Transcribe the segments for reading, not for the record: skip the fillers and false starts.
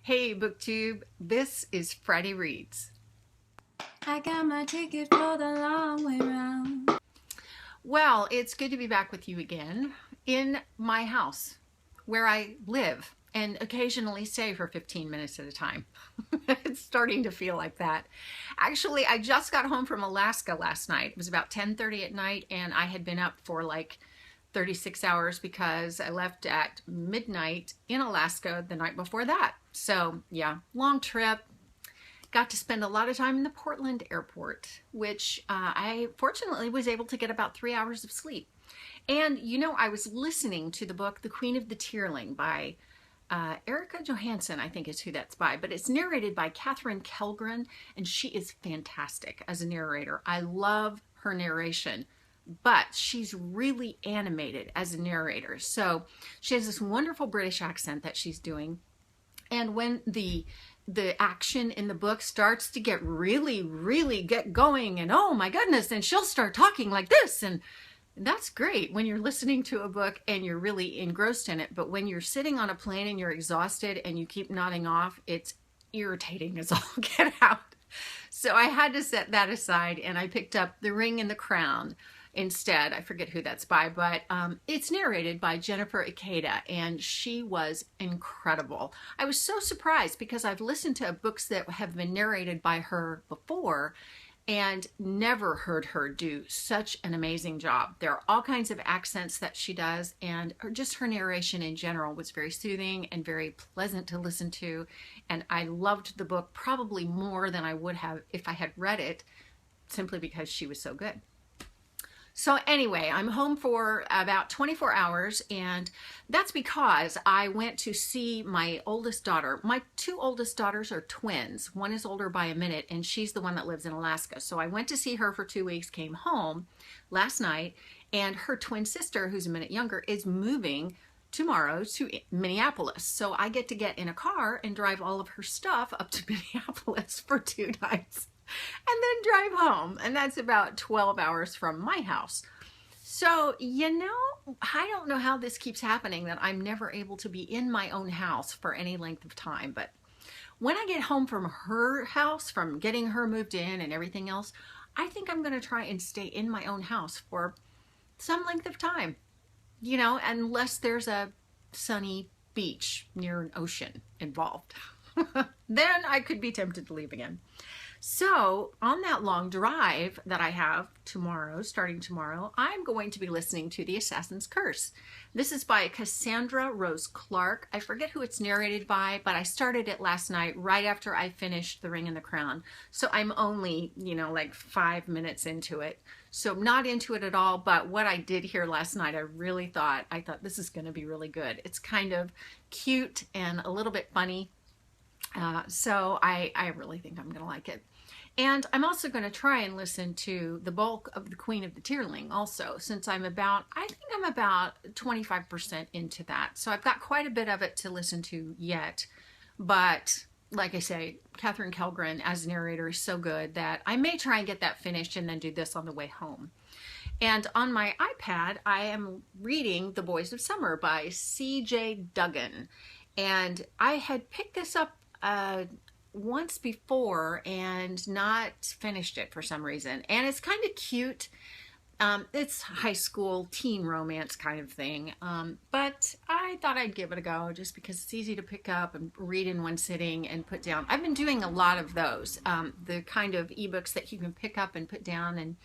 Hey BookTube, this is Friday Reads. I got my ticket for the long way round. Well, it's good to be back with you again in my house where I live and occasionally stay for 15 minutes at a time. It's starting to feel like that. Actually, I just got home from Alaska last night. It was about 10:30 at night and I had been up for like 36 hours because I left at midnight in Alaska the night before that. So yeah, long trip. Got to spend a lot of time in the Portland airport, which I fortunately was able to get about 3 hours of sleep. And you know, I was listening to the book The Queen of the Tearling by Erika Johansen, I think is who that's by, but it's narrated by Katherine Kellgren, and she is fantastic as a narrator. I love her narration, but she's really animated as a narrator. So she has this wonderful British accent that she's doing. And when the action in the book starts to get really get going, and oh my goodness, and she'll start talking like this, and that's great when you're listening to a book and you're really engrossed in it. But when you're sitting on a plane and you're exhausted and you keep nodding off, it's irritating as all get out. So I had to set that aside and I picked up The Ring and the Crown instead. I forget who that's by, but it's narrated by Jennifer Ikeda, and she was incredible. I was so surprised because I've listened to books that have been narrated by her before and never heard her do such an amazing job. There are all kinds of accents that she does, and just her narration in general was very soothing and very pleasant to listen to. And I loved the book probably more than I would have if I had read it, simply because she was so good. So anyway, I'm home for about 24 hours, and that's because I went to see my oldest daughter. My two oldest daughters are twins. One is older by a minute, and she's the one that lives in Alaska. So I went to see her for 2 weeks, came home last night, and her twin sister, who's a minute younger, is moving tomorrow to Minneapolis. So I get to get in a car and drive all of her stuff up to Minneapolis for 2 nights. And then drive home, and that's about 12 hours from my house. So, you know, I don't know how this keeps happening, that I'm never able to be in my own house for any length of time. But when I get home from her house, from getting her moved in and everything else, I think I'm going to try and stay in my own house for some length of time, you know, unless there's a sunny beach near an ocean involved. Then I could be tempted to leave again. So on that long drive that I have tomorrow, starting tomorrow, I'm going to be listening to The Assassin's Curse. This is by Cassandra Rose Clarke. I forget who it's narrated by, but I started it last night right after I finished The Ring and the Crown. So I'm only, you know, like 5 minutes into it. So not into it at all, but what I did hear last night, I thought this is going to be really good. It's kind of cute and a little bit funny. So I really think I'm going to like it. And I'm also going to try and listen to the bulk of The Queen of the Tearling also, since I think I'm about 25% into that. So I've got quite a bit of it to listen to yet. But like I say, Katherine Kellgren as narrator is so good that I may try and get that finished and then do this on the way home. And on my iPad, I am reading The Boys of Summer by C.J. Duggan. And I had picked this up once before and not finished it for some reason, and it's kind of cute. It's high school teen romance kind of thing, but I thought I'd give it a go just because it's easy to pick up and read in one sitting and put down. I've been doing a lot of those, the kind of ebooks that you can pick up and put down and,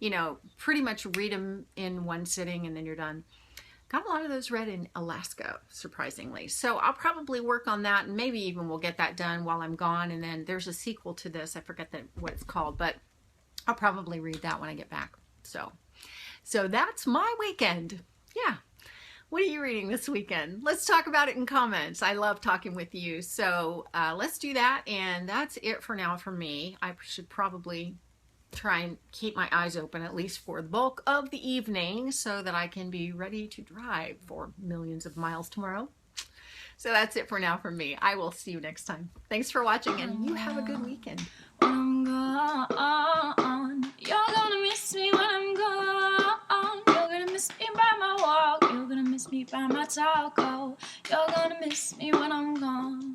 you know, pretty much read them in one sitting and then you're done. Got a lot of those read in Alaska, surprisingly. So I'll probably work on that, and maybe even we'll get that done while I'm gone. And then there's a sequel to this. I forget what it's called, but I'll probably read that when I get back. So that's my weekend. Yeah. What are you reading this weekend? Let's talk about it in comments. I love talking with you. So let's do that. And that's it for now for me. I should probably try and keep my eyes open at least for the bulk of the evening so that I can be ready to drive for millions of miles tomorrow. So that's it for now from me. I will see you next time. Thanks for watching, and you have a good weekend. When I'm gone, you're gonna miss me when I'm gone. You're gonna miss me by my walk. You're gonna miss me by my taco. You're gonna miss me when I'm gone.